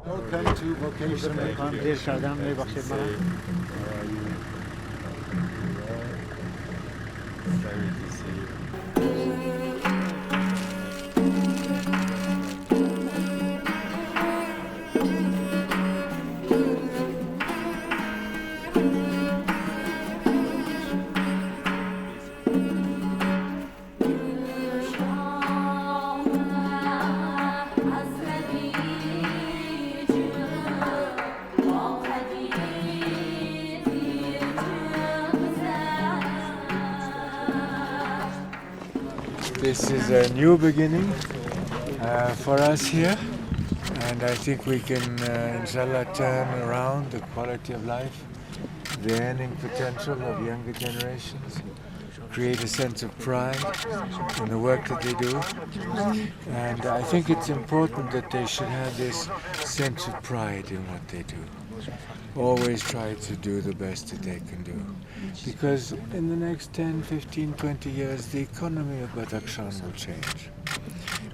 Welcome to Vocational. Sorry to see you. This is a new beginning for us here, and I think we can, inshallah, turn around the quality of life, the earning potential of younger generations, create a sense of pride in the work that they do. And I think it's important that they should have this sense of pride in what they do. Always try to do the best that they can do. Because in the next 10, 15, 20 years, the economy of Badakhshan will change.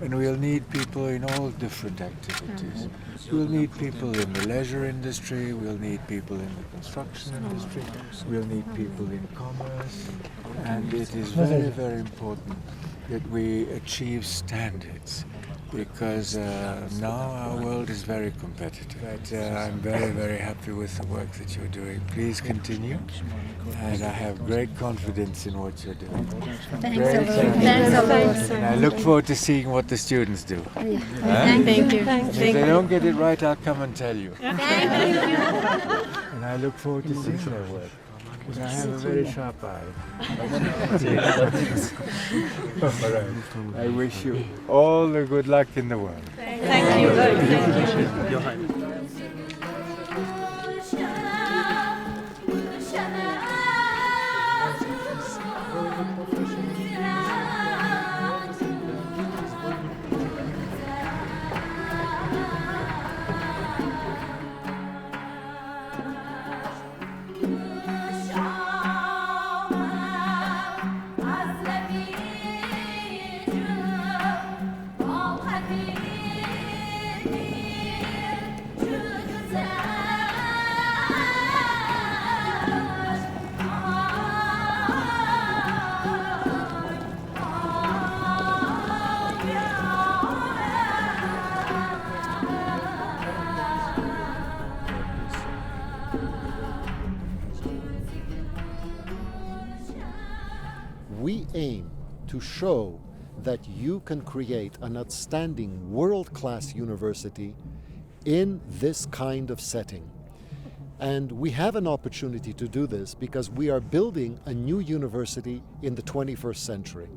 And we'll need people in all different activities. We'll need people in the leisure industry, we'll need people in the construction industry, we'll need people in commerce. And it is very, very important that we achieve standards, because now our world is very competitive. But I'm very, very happy with the work that you're doing. Please continue, and I have great confidence in what you're doing. Thanks. And I look forward to seeing what the students do. Thank you. And if they don't get it right, I'll come and tell you. And I look forward to seeing their work. Because I have a very sharp eye. All right. I wish you all the good luck in the world. Thank you. We aim to show that you can create an outstanding world-class university in this kind of setting. And we have an opportunity to do this because we are building a new university in the 21st century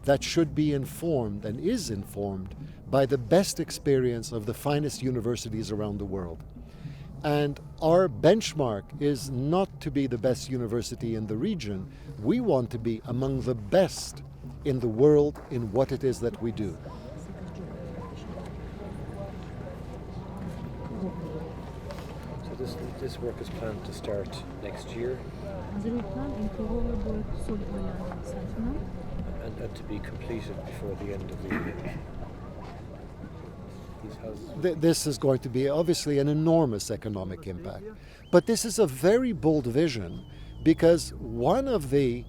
that should be informed and is informed by the best experience of the finest universities around the world. And our benchmark is not to be the best university in the region. We want to be among the best in the world in what it is that we do. So this work is planned to start next year and to be completed before the end of the year. This is going to be obviously an enormous economic impact. But this is a very bold vision, because one of the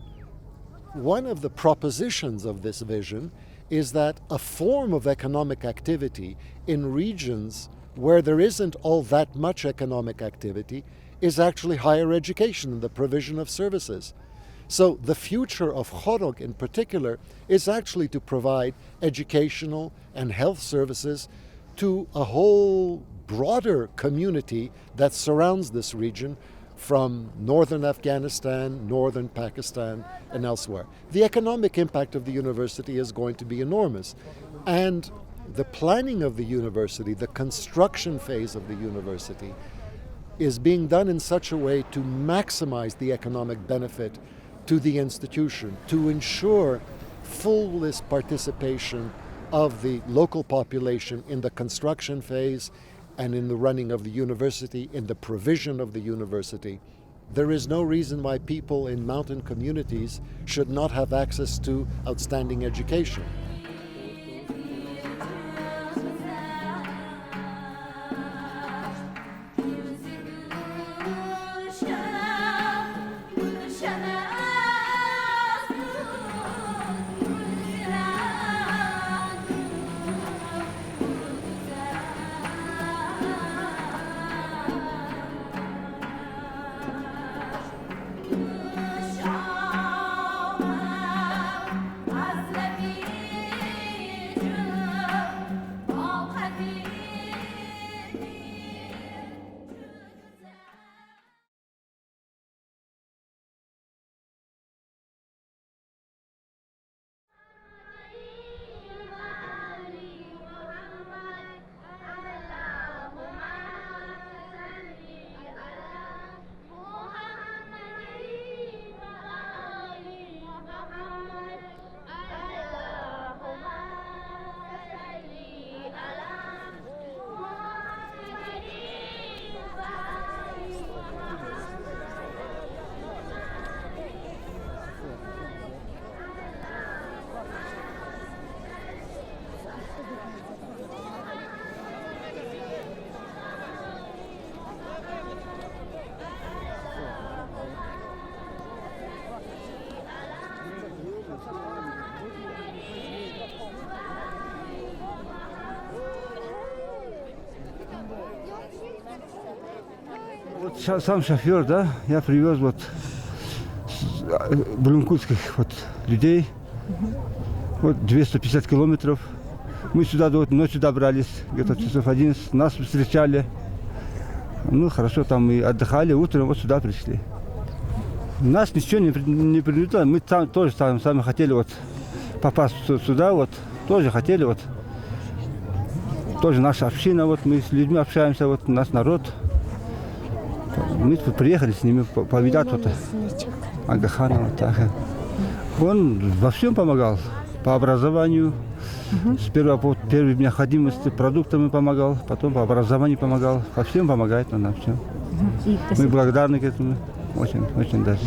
propositions of this vision is that a form of economic activity in regions where there isn't all that much economic activity is actually higher education and the provision of services. So the future of Khorog in particular is actually to provide educational and health services to a whole broader community that surrounds this region, from northern Afghanistan, northern Pakistan, and elsewhere. The economic impact of the university is going to be enormous. And the planning of the university, the construction phase of the university, is being done in such a way to maximize the economic benefit to the institution, to ensure fullest participation of the local population in the construction phase and in the running of the university, in the provision of the university. There is no reason why people in mountain communities should not have access to outstanding education. Вот сам шофер, да, я привез вот блункутских вот людей, вот 250 километров. Мы сюда вот ночью добрались, где-то часов 11, нас встречали. Ну хорошо, там мы отдыхали, утром вот сюда пришли. Нас ничего не принудило, мы там тоже сами хотели вот попасть сюда, вот тоже хотели вот. Тоже наша община, вот мы с людьми общаемся, вот наш народ. Мы тут приехали с ними повидать вот Агахана, вот так. Он во всем помогал, по образованию. Сперва по первой необходимости продуктами помогал, потом по образованию помогал, по всем помогает нам все. Мы благодарны к этому, очень, очень даже.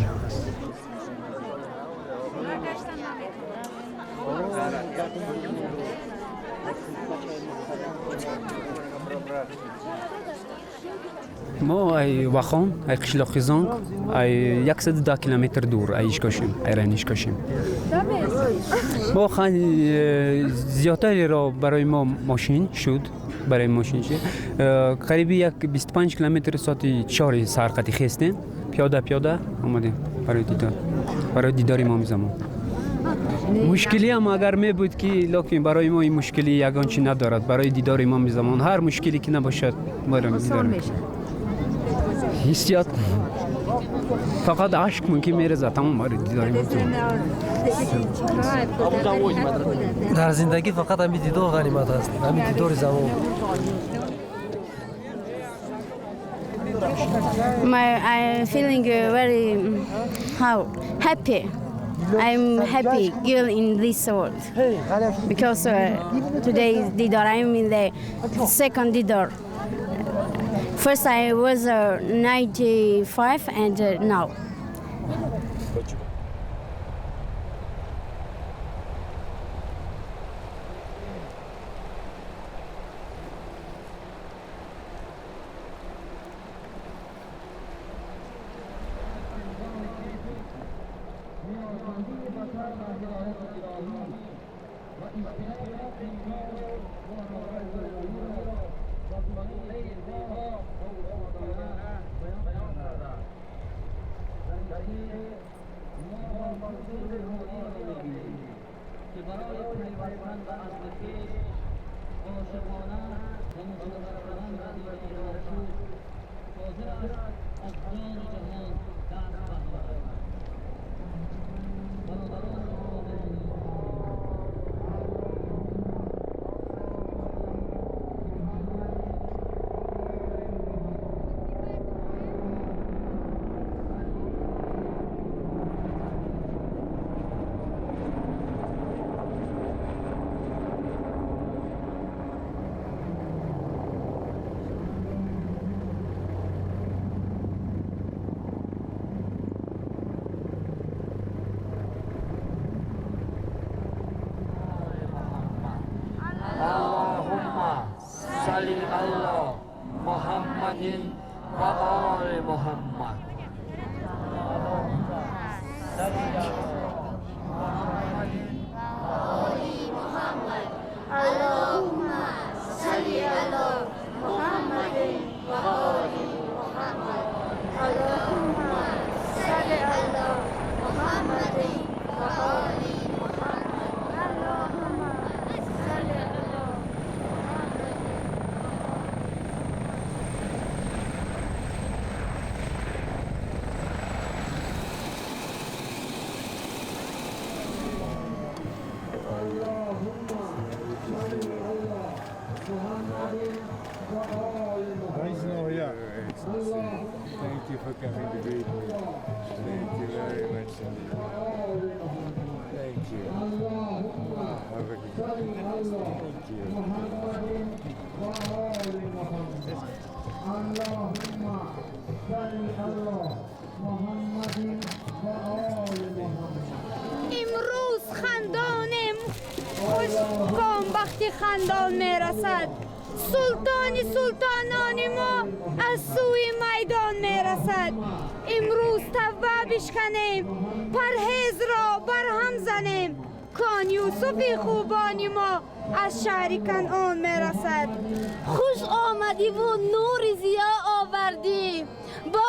ما ای وخان ای قشلاقی زنگ ای 110 کیلومتر دور ایش کشیم ایرانیش کشیم ما خیلی زیادتری را برای ما ماشین شد برای ماشین شد قریبی 25 کیلومتر ساعتی 4 سرقتی خستیم پیاده آمدیم برای دیدار امام زمان مشکلی هم اگر می بود که لکن برای ما این مشکلی یگان چی ندارد برای دیدار امام زمان هر مشکلی که نباشد برای دیدار حسیات فقط عشق ممکن میرزه تمام برای دیدار امام زمان در زندگی فقط همین دیدار غنیمت است همین دیدار زمان I'm feeling very happy. I'm happy girl in this world because today Didar I'm in the second Didar. First I was 95 and now. Thank you for coming to greet me. Thank you very much. Thank you. Have a good امروز خندانم خوش کام وقتی خندان میرسد سلطان ما از سوی میدان میرسد امروز توبه بشکنیم پرهیز را برهم زنیم کان یوسف خوبانی ما از شهر کنعان میرسد خوش آمدی و نور ضیا آوردی با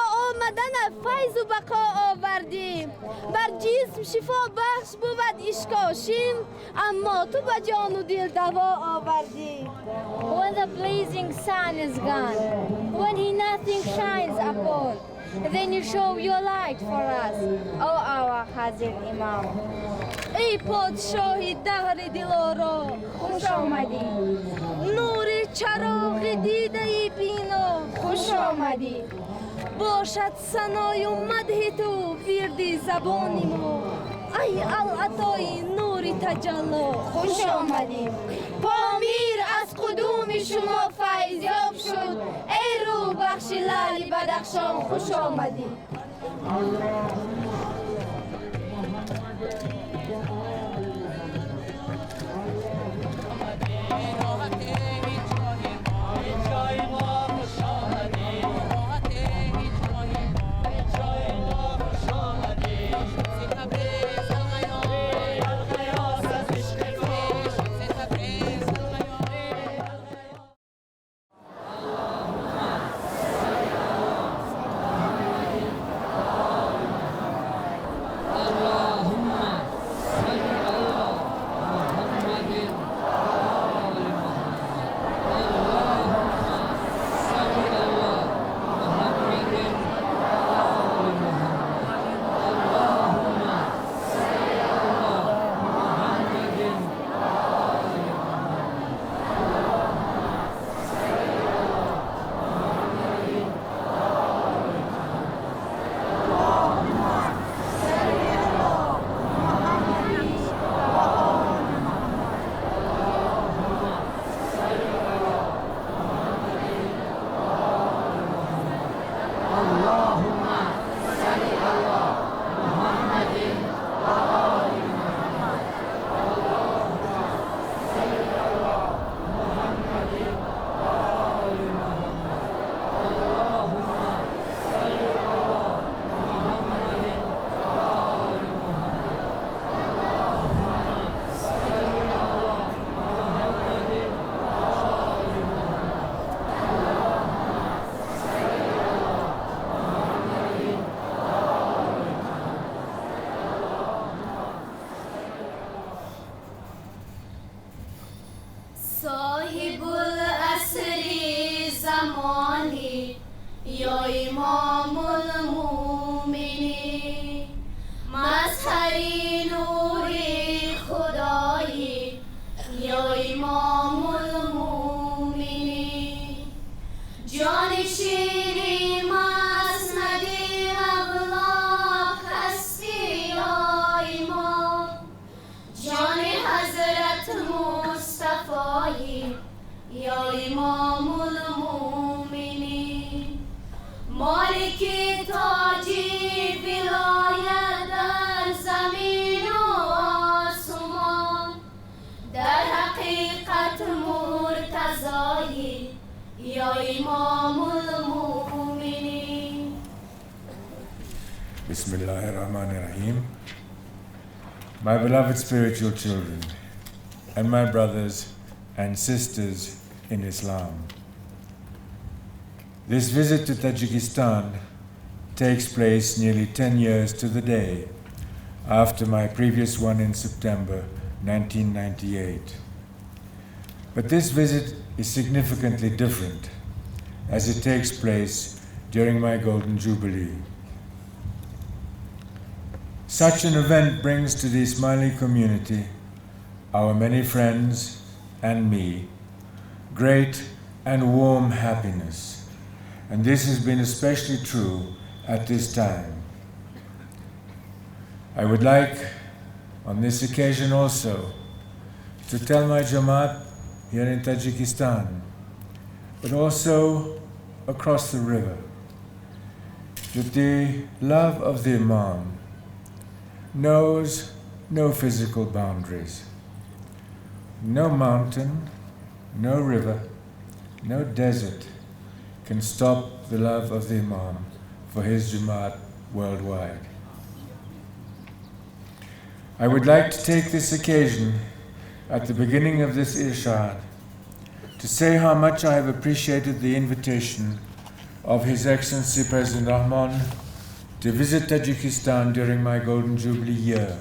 فیض و بقا آوردیم بر جسم شفا بخش بود اشکاشیم اما تو به جان و دل دوا آوردی. When the blazing sun is gone, when he nothing shines upon, then you show your light for us, O our Hazar Imam. ای پادشاه دهر دلارا خوش آمدی، نور چراغ دیده بینا خوش آمدی، باشد ثنای و مدح تو ورد زبانی ما. ای العطای نور تجلی خوش آمدیم، پامیر از قدوم شما فیضیاب شد، ای روح بخش لعل بدخشان خوش آمدیم. صاحب العصر زمانی یا امام المؤمنین، مظهر نور خدایی یا امام المؤمنین، جانشین مسند اخلاق هستی یا امام، جان حضرت مصطفی یا امام المؤمنین، مالک تاج ولایت در زمین و آسمان، در حقیقت مرتضی یا امام المؤمنین. Bismillahirrahmanirrahim. My beloved spiritual children and my brothers and sisters in Islam. This visit to Tajikistan takes place nearly 10 years to the day after my previous one in September 1998. But this visit is significantly different as it takes place during my Golden Jubilee. Such an event brings to the Ismaili community, our many friends and me, great and warm happiness. And this has been especially true at this time. I would like, on this occasion also, to tell my Jamaat here in Tajikistan, but also across the river, that the love of the Imam knows no physical boundaries. No mountain, no river, no desert can stop the love of the Imam for his Jamaat worldwide. I would like to take this occasion at the beginning of this Irshad to say how much I have appreciated the invitation of His Excellency President Rahman to visit Tajikistan during my Golden Jubilee year.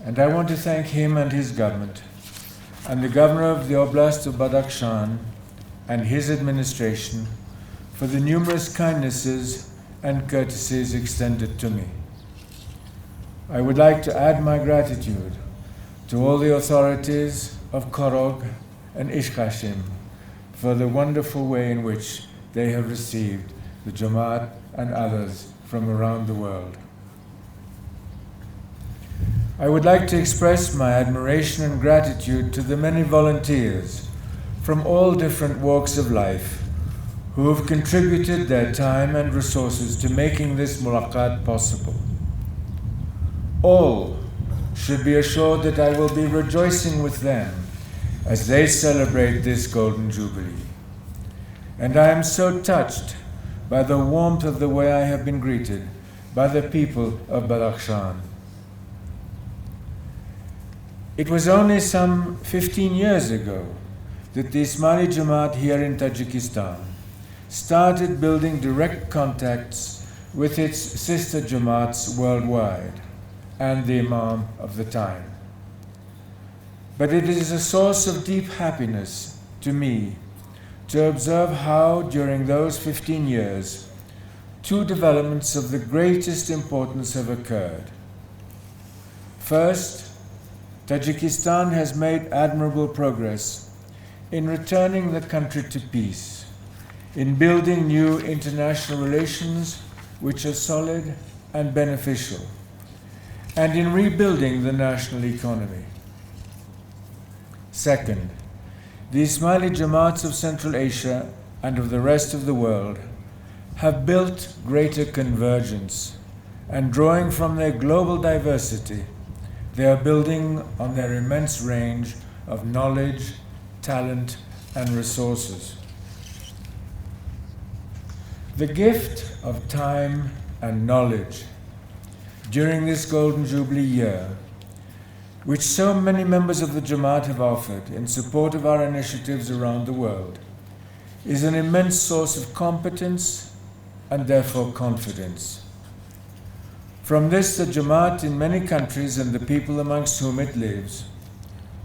And I want to thank him and his government, and the governor of the Oblast of Badakhshan and his administration for the numerous kindnesses and courtesies extended to me. I would like to add my gratitude to all the authorities of Korog and Ishkashim for the wonderful way in which they have received the Jamaat and others from around the world. I would like to express my admiration and gratitude to the many volunteers from all different walks of life who have contributed their time and resources to making this mulaqat possible. All should be assured that I will be rejoicing with them as they celebrate this Golden Jubilee. And I am so touched by the warmth of the way I have been greeted by the people of Badakhshan. It was only some 15 years ago that the Ismaili Jamaat here in Tajikistan started building direct contacts with its sister Jamaats worldwide and the Imam of the time. But it is a source of deep happiness to me to observe how, during those 15 years, two developments of the greatest importance have occurred. First, Tajikistan has made admirable progress in returning the country to peace, in building new international relations which are solid and beneficial, and in rebuilding the national economy. Second, the Ismaili Jamaats of Central Asia and of the rest of the world have built greater convergence, and drawing from their global diversity, they are building on their immense range of knowledge, talent, and resources. The gift of time and knowledge during this Golden Jubilee year, which so many members of the Jamaat have offered in support of our initiatives around the world, is an immense source of competence and therefore confidence. From this, the Jamaat in many countries and the people amongst whom it lives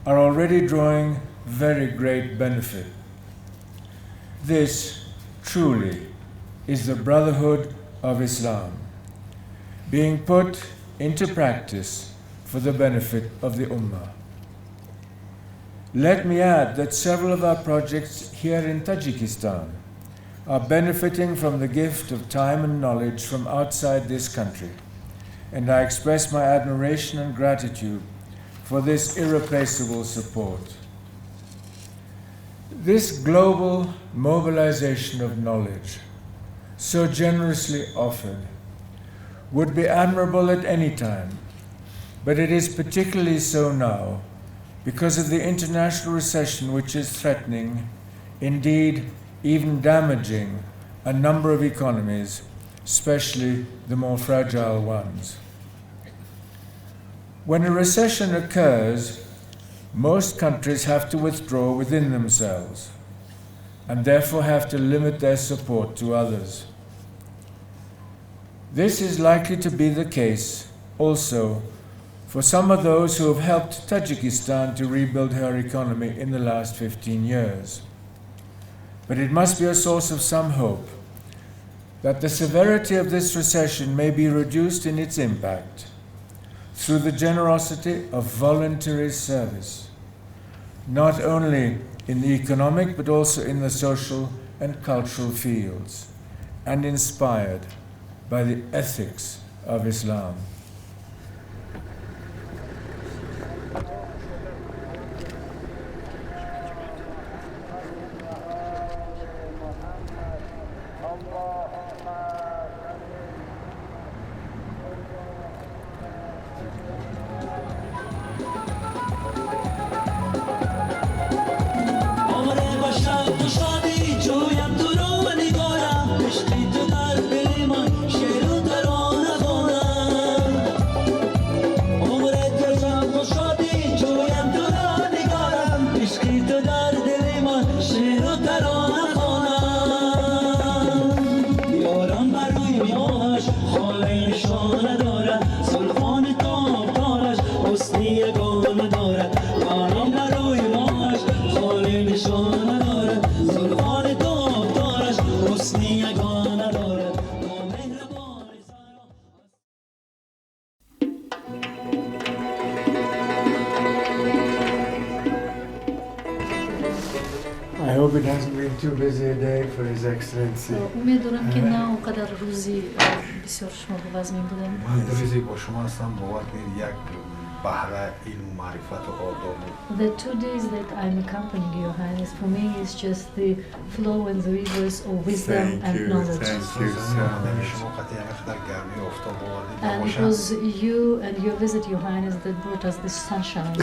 are already drawing very great benefit. This truly is the brotherhood of Islam, being put into practice for the benefit of the Ummah. Let me add that several of our projects here in Tajikistan are benefiting from the gift of time and knowledge from outside this country, and I express my admiration and gratitude for this irreplaceable support. This global mobilization of knowledge, so generously offered, would be admirable at any time, but it is particularly so now because of the international recession which is threatening, indeed even damaging, a number of economies, especially the more fragile ones. When a recession occurs, most countries have to withdraw within themselves and therefore have to limit their support to others. This is likely to be the case also for some of those who have helped Tajikistan to rebuild her economy in the last 15 years. But it must be a source of some hope that the severity of this recession may be reduced in its impact through the generosity of voluntary service, not only in the economic but also in the social and cultural fields, and inspired by the ethics of Islam. busy day for His Excellency. امیدوارم که نه اونقدر روزی بسیار شما به وزمین بودم. من روزی با شما هستم بابت یک بهره علم و معرفت و آداب. The 2 days that I'm accompanying you, Your Highness, for me is just the flow and the rivers of wisdom and knowledge. شما قطعی همه گرمی آفتاب آوردید. And it was you and your visit, Your Highness, that brought us this sunshine.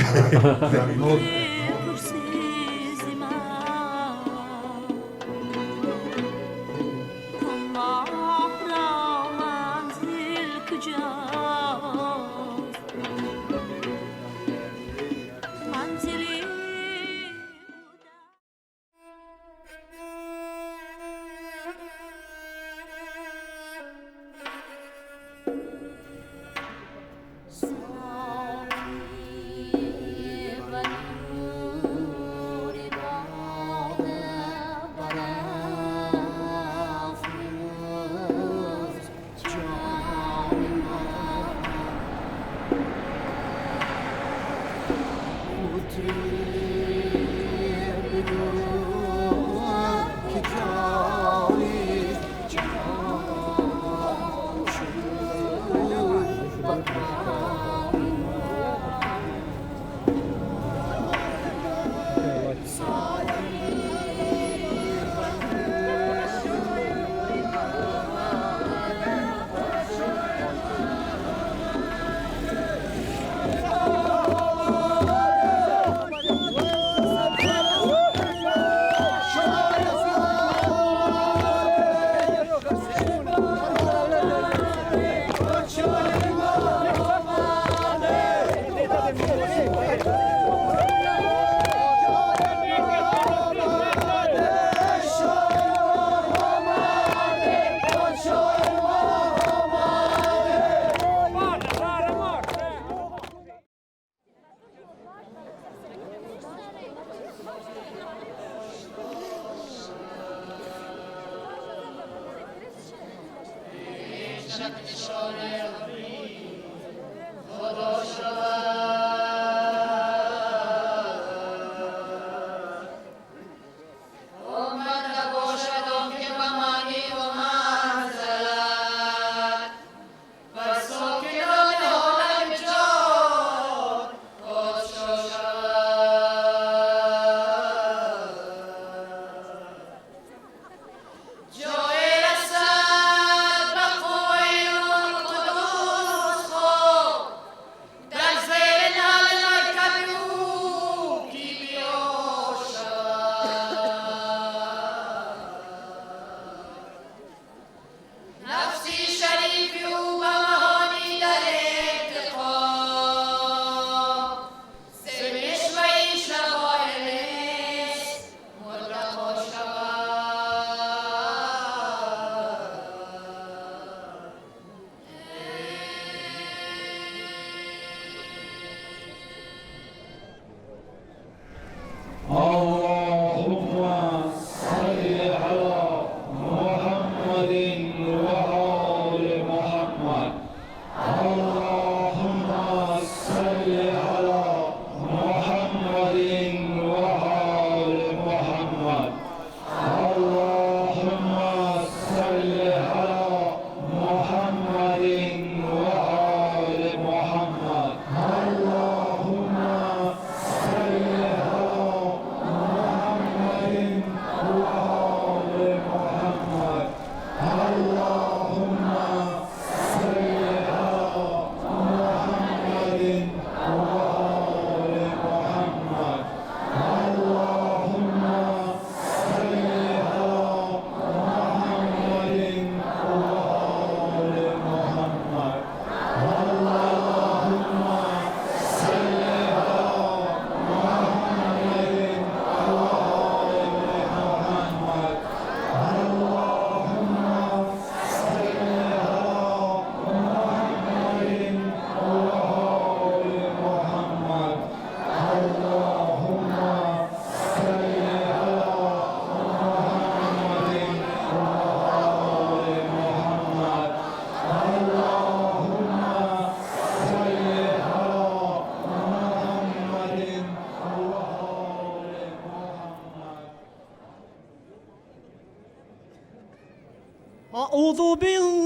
أعوذ بالله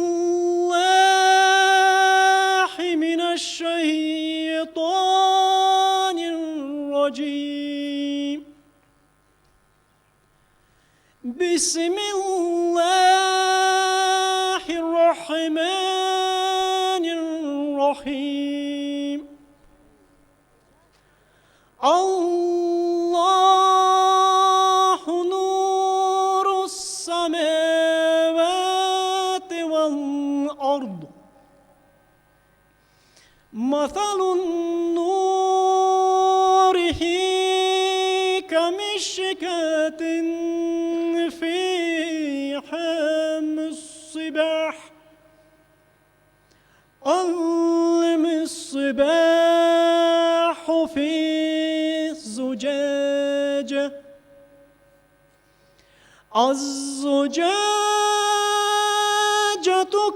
من الشيطان الرجيم بسم الله الرحمن الرحيم الله نور السماوات والأرض مثل نوره كمشكاة فيها مصباح المصباح في الزجاجة الزجاجة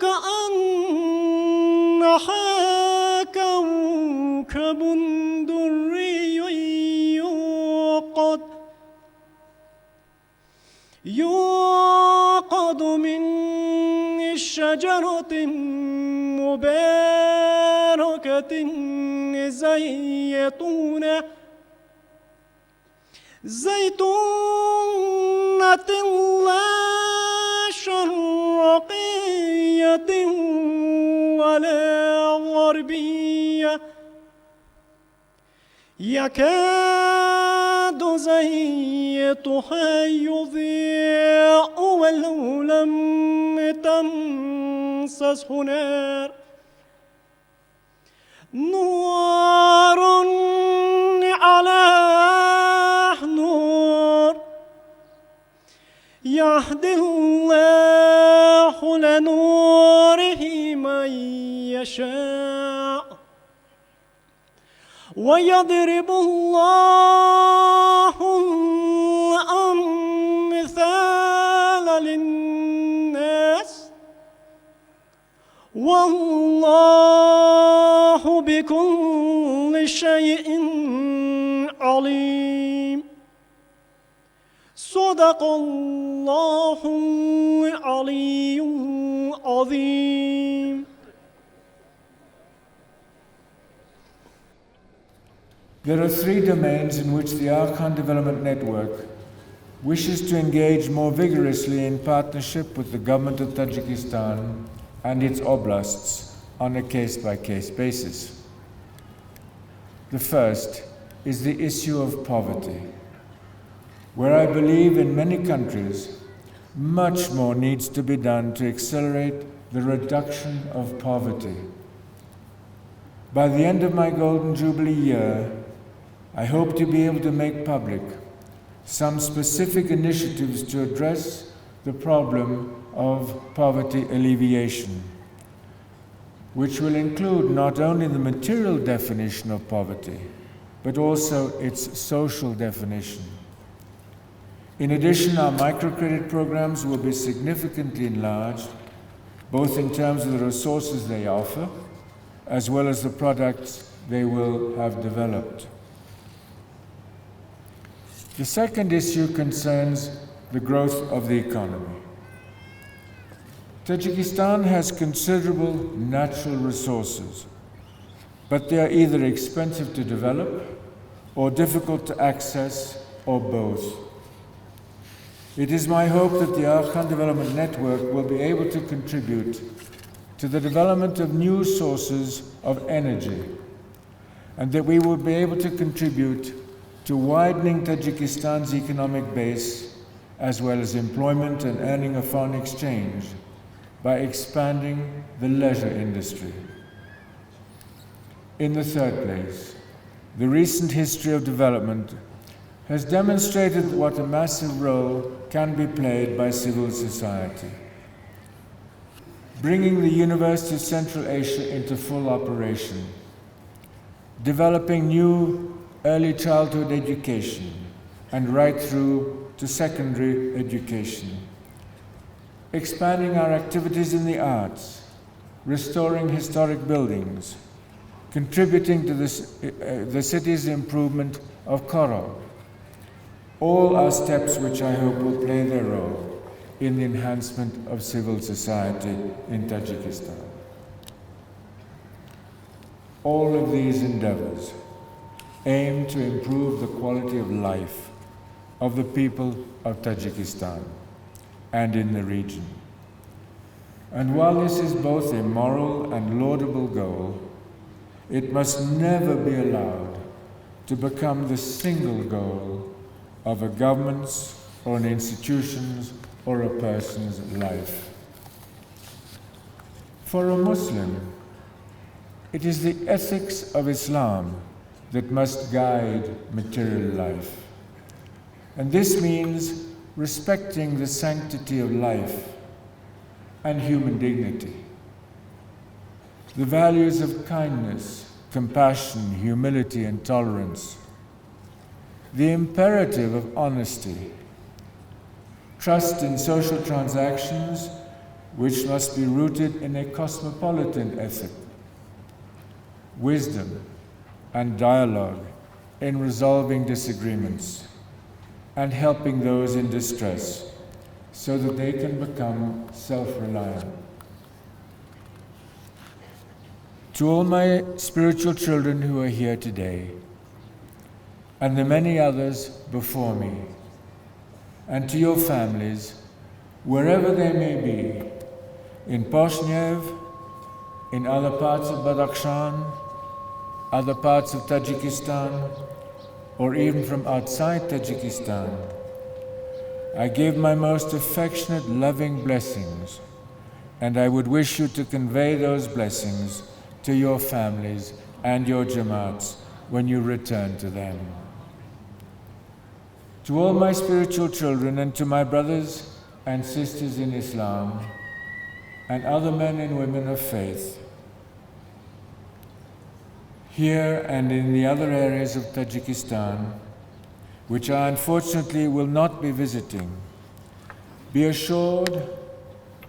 كأنها كوكب دري يوقد من شجرة مباركة زيتونة لا شرقية ولا غربية يكاد زيتها يضيء ولو لم تمسسه نار نور على نور يهدي الله لنوره من يشاء ويضرب الله الأمثال للناس والله بكل شيء عليم صدق الله العلي العظيم. There are three domains in which the Arkan Development Network wishes to engage more vigorously in partnership with the government of Tajikistan and its oblasts on a case-by-case basis. The first is the issue of poverty, where I believe in many countries much more needs to be done to accelerate the reduction of poverty. By the end of my Golden Jubilee year, I hope to be able to make public some specific initiatives to address the problem of poverty alleviation, which will include not only the material definition of poverty, but also its social definition. In addition, our microcredit programs will be significantly enlarged, both in terms of the resources they offer, as well as the products they will have developed. The second issue concerns the growth of the economy. Tajikistan has considerable natural resources, but they are either expensive to develop or difficult to access, or both. It is my hope that the Arkan Development Network will be able to contribute to the development of new sources of energy, and that we will be able to contribute to widening Tajikistan's economic base, as well as employment and earning of foreign exchange, by expanding the leisure industry. In the third place, the recent history of development has demonstrated what a massive role can be played by civil society. Bringing the University of Central Asia into full operation, developing new early childhood education and right through to secondary education, expanding our activities in the arts, restoring historic buildings, contributing to the city's improvement of Koro. All are steps which I hope will play their role in the enhancement of civil society in Tajikistan. All of these endeavors aim to improve the quality of life of the people of Tajikistan and in the region. And while this is both a moral and laudable goal, it must never be allowed to become the single goal of a government's or an institution's or a person's life. For a Muslim, it is the ethics of Islam that must guide material life. And this means respecting the sanctity of life and human dignity. The values of kindness, compassion, humility, and tolerance. The imperative of honesty. Trust in social transactions, which must be rooted in a cosmopolitan ethic. Wisdom and dialogue in resolving disagreements and helping those in distress so that they can become self-reliant. To all my spiritual children who are here today, and the many others before me, and to your families, wherever they may be, in Poshnev, in other parts of Badakhshan, other parts of Tajikistan, or even from outside Tajikistan, I give my most affectionate, loving blessings, and I would wish you to convey those blessings to your families and your Jamaats when you return to them. To all my spiritual children and to my brothers and sisters in Islam and other men and women of faith, here and in the other areas of Tajikistan, which I unfortunately will not be visiting, be assured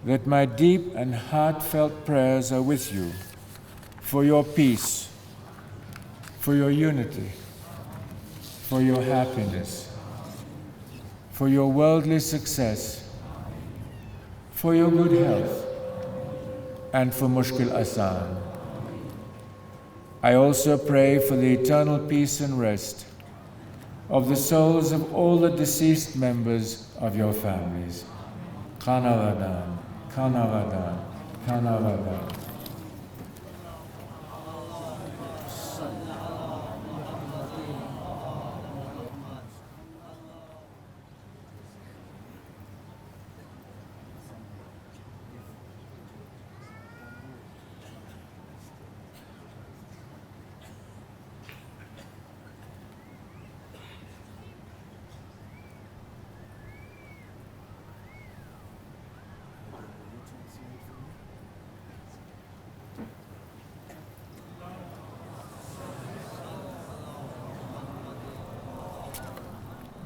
that my deep and heartfelt prayers are with you for your peace, for your unity, for your happiness, for your worldly success, for your good health, and for Mushkil Asan. I also pray for the eternal peace and rest of the souls of all the deceased members of your families. Kanavadan, Kanavadan, Kanavadan.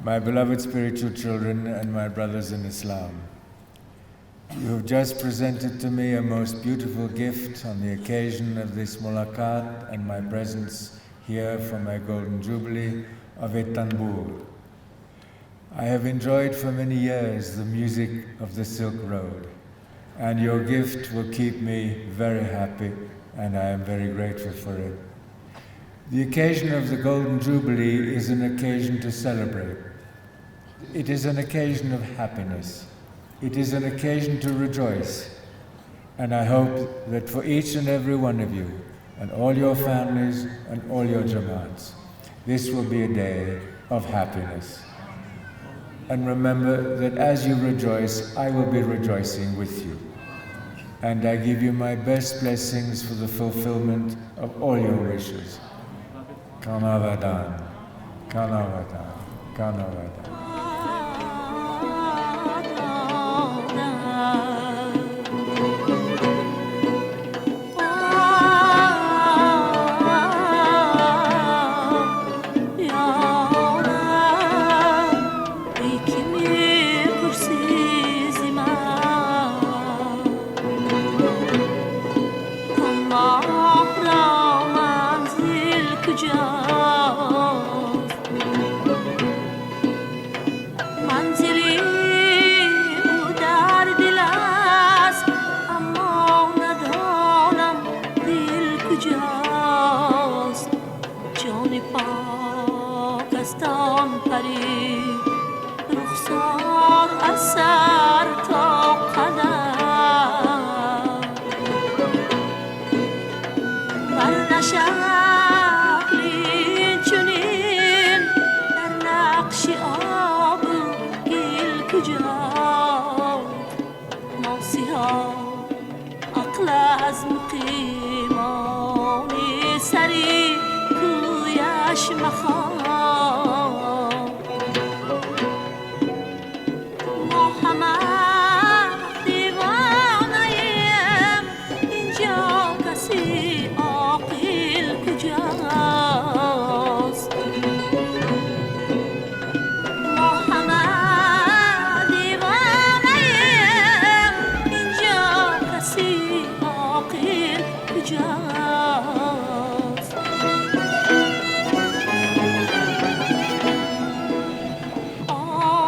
My beloved spiritual children and my brothers in Islam, you have just presented to me a most beautiful gift on the occasion of this mulaqat and my presence here for my Golden Jubilee of a tanbour. I have enjoyed for many years the music of the Silk Road, and your gift will keep me very happy, and I am very grateful for it. The occasion of the Golden Jubilee is an occasion to celebrate. It is an occasion of happiness. It is an occasion to rejoice. And I hope that for each and every one of you, and all your families and all your Jamaats, this will be a day of happiness. And remember that as you rejoice, I will be rejoicing with you. And I give you my best blessings for the fulfillment of all your wishes. Kanavadan, Kanavadan, Kanavadan. از مقیمان سری کویش مخواه ما همه دیوانه‌ایم اینجا کسی عاقل کجاست ما همه دیوانه‌ایم اینجا کسی عاقل کجاست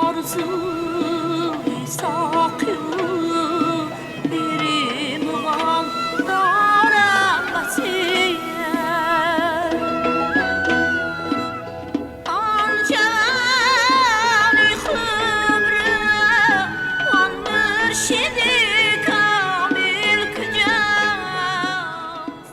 آرزوی ساقی بیری مغان دارم بسیه آن جوانی خمره آن مرشدی کامل کجاست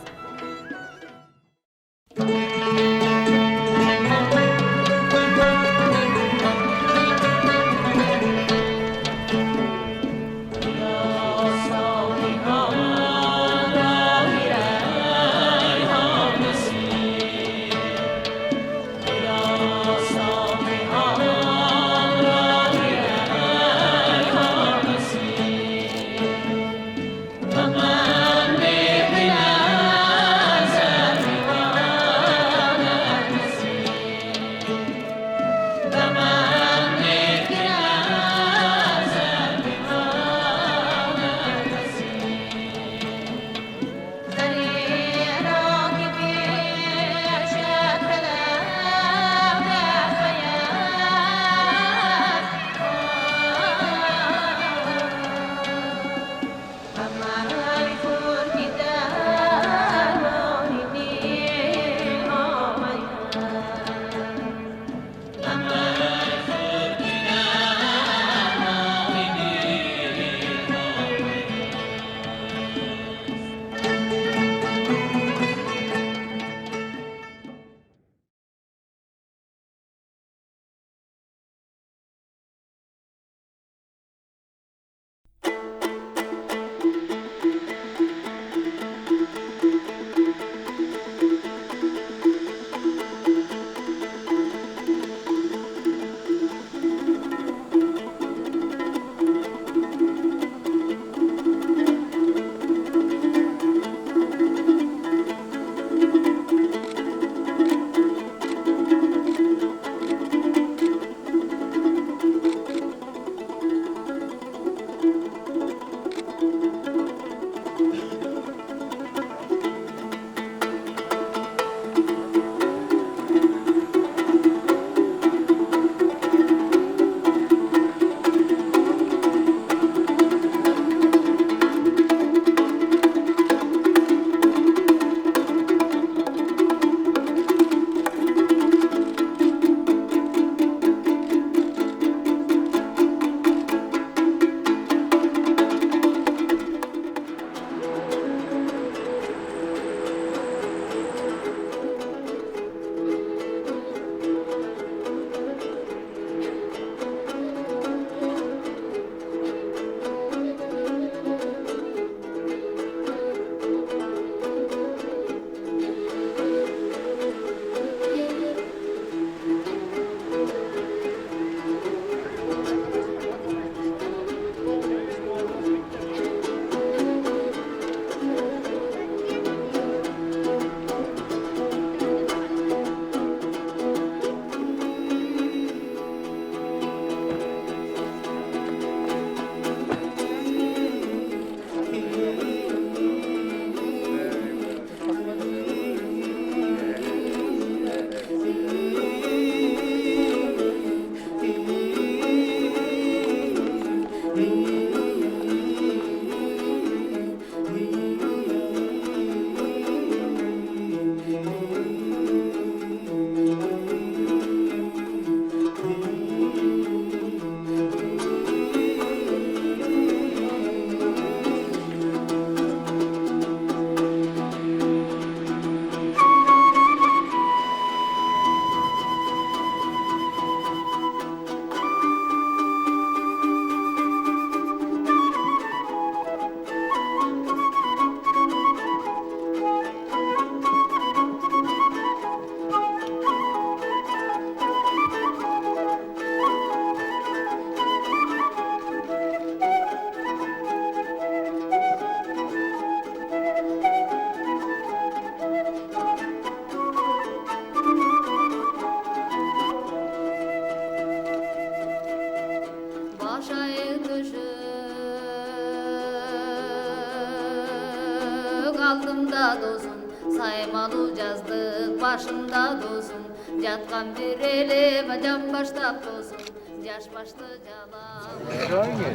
aldımda dozun, saymalı yazdık başımda dozun. Yatkan bir elime can başlap dozun, yaş başlı cala. Enjoying it?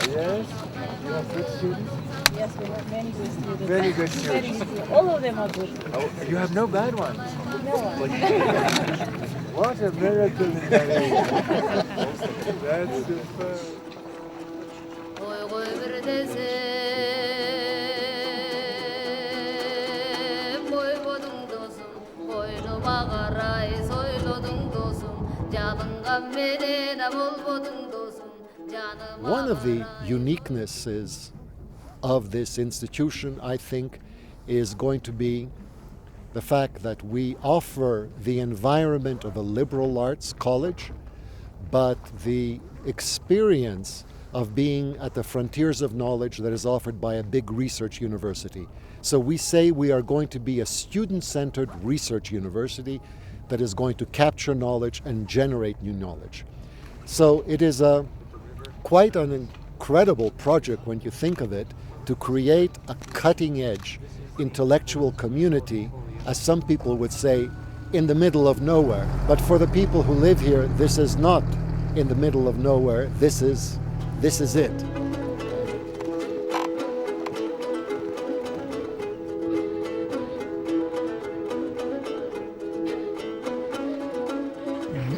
Yes? You have good students? Yes, we have many good students. Very good students. Very good. All of them are good. Oh, you have no bad ones? No one. What a miracle in that area. That's superb. Oy koy bir desem, boy bodun dozum, boynuma qaray soylodun dozum, jalıngan menene bol bodun dozum, canıma. One of the uniquenesses of this institution, I think, is going to be the fact that we offer the environment of a liberal arts college, but the experience of being at the frontiers of knowledge that is offered by a big research university. So we say we are going to be a student-centered research university that is going to capture knowledge and generate new knowledge. So it is quite an incredible project when you think of it, to create a cutting-edge intellectual community, as some people would say, in the middle of nowhere. But for the people who live here, this is not in the middle of nowhere. This is it.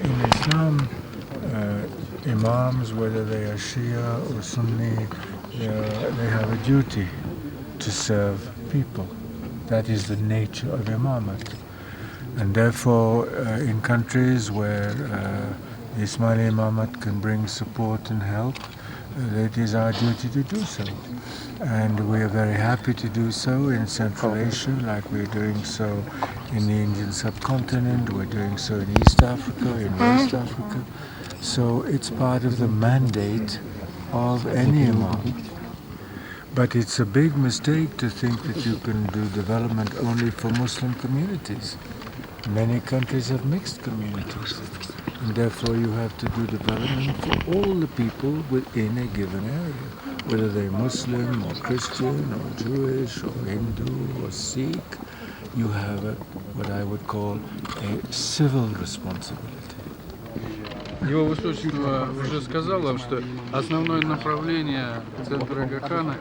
In Islam, Imams, whether they are Shia or Sunni, they have a duty to serve people. That is the nature of Imamat. And therefore, in countries where the Ismaili Imamat can bring support and help, it is our duty to do so. And we are very happy to do so in Central Asia, like we're doing so in the Indian subcontinent, we're doing so in East Africa, in West Africa. So it's part of the mandate of any Imam. But it's a big mistake to think that you can do development only for Muslim communities. Many countries have mixed communities, and therefore you have to do development for all the people within a given area, whether they're Muslim or Christian or Jewish or Hindu or Sikh. You have what I would call a civil responsibility. Его Высочество уже сказал вам, что основное направление Центра Агахана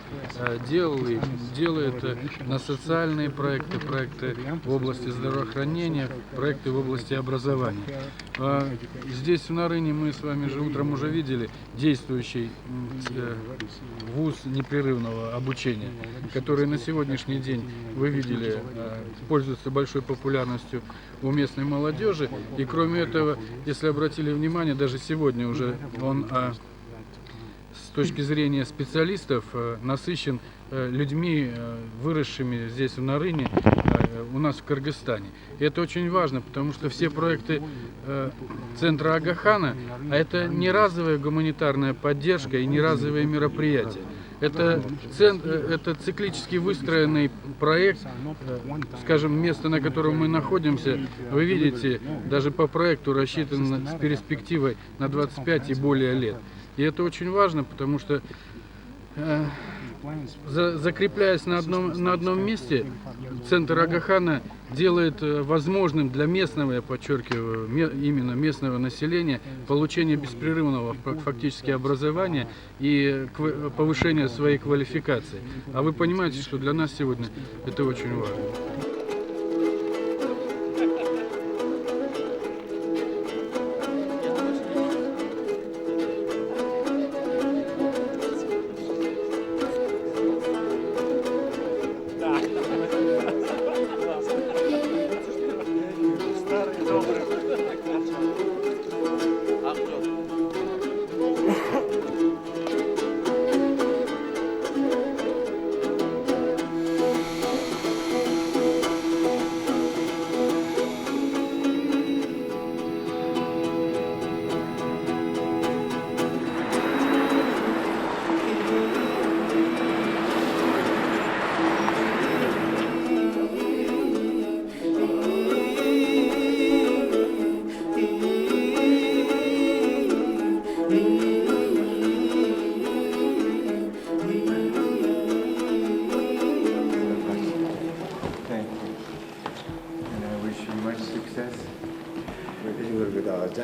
делает на социальные проекты, проекты в области здравоохранения, проекты в области образования. Здесь в Нарыне мы с вами же утром уже видели действующий вуз непрерывного обучения, который на сегодняшний день, вы видели, пользуется большой популярностью у местной молодежи. И кроме этого, если обратили внимание, даже сегодня уже он с точки зрения специалистов насыщен людьми, выросшими здесь в Нарыне, у нас в Кыргызстане. И это очень важно, потому что все проекты Центра Агахана, это не разовая гуманитарная поддержка и не разовые мероприятия. Это циклически выстроенный проект, скажем, место, на котором мы находимся, вы видите, даже по проекту рассчитано с перспективой на 25 и более лет. И это очень важно, потому что, закрепляясь на одном месте, Центр Агахана делает возможным для местного, я подчеркиваю, именно местного населения, получение беспрерывного фактически образования и повышение своей квалификации. А вы понимаете, что для нас сегодня это очень важно.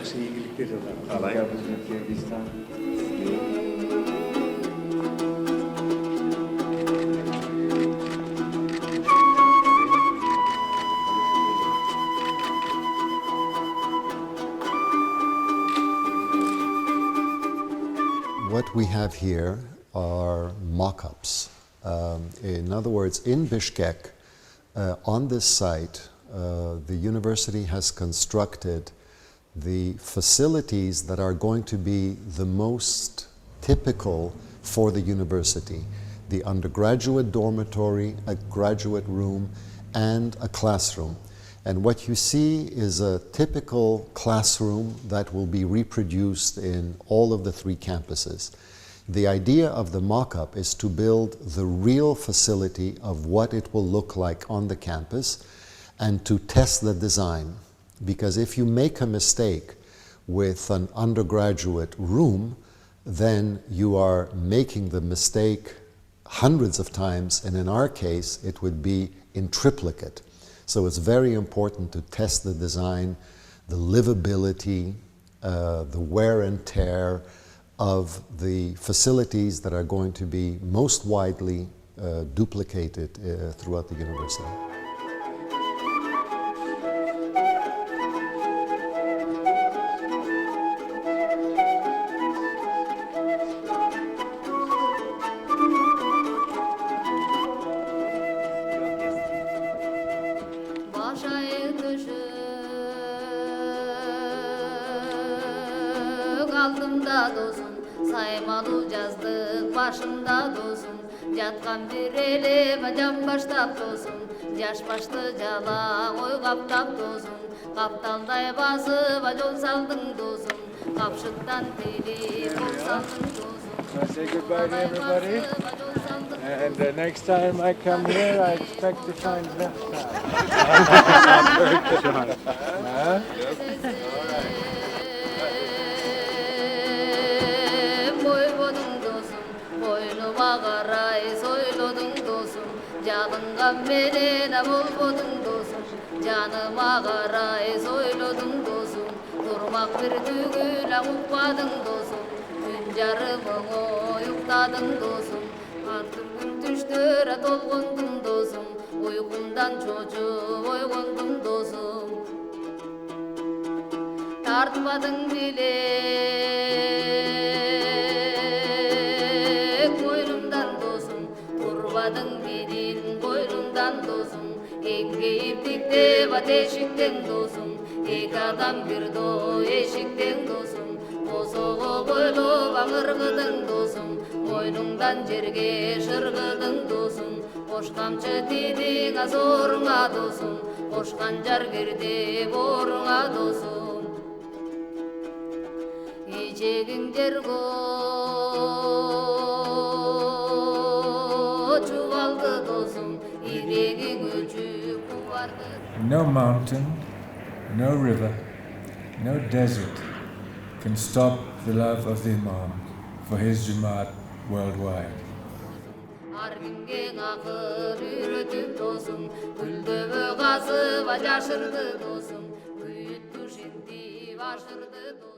Yaxşı iyilikler olar. Türkiye, Kırgızistan. What we have here are mock-ups. In other words, in Bishkek, on this site, the university has constructed the facilities that are going to be the most typical for the university. The undergraduate dormitory, a graduate room, and a classroom. And what you see is a typical classroom that will be reproduced in all of the 3 campuses. The idea of the mock-up is to build the real facility of what it will look like on the campus and to test the design. Because if you make a mistake with an undergraduate room, then you are making the mistake hundreds of times, and in our case, it would be in triplicate. So it's very important to test the design, the livability, the wear and tear of the facilities that are going to be most widely duplicated throughout the university. Aldımda dosum, saymalı yazdık başımda dosum. Yatkan bir elime can baştap dosum. Yaş başlı jala oy kaptap dosum. Kaptalday basıp yol saldın dosum. Kapşıktan teli kol saldın dosum. Say goodbye to everybody. And next time I come here, I expect to find left side. Boynuma qaray soyladın dostum. Jalıngan menene bolbodun dostum. Canıma qaray soyladın dostum. Durmak bir tügül uqpadın dostum. Gün jarımını uyuqtadın dostum. Artık gün düştüre tolgundum dostum. Uykumdan çocuğu oygundum dostum. Tartmadın bile Gidin boynundan dostum. Engeyip dikte ateşikten dostum. Ek adam bir do eşikten dostum. Bosoğu boylu bağırgıdın dostum. Boynundan jerge şırgıdın dostum. Hoş kamçı tidin azoruna dostum. Hoş kancar girdi boruna dostum. İçegin jergo No mountain, no river, no desert can stop the love of the Imam for his Jamaat worldwide. Argimgen akıl üretip dostum. Güldübü gazı yaşırdı dostum. Büyüttü şimdi başırdı dostum.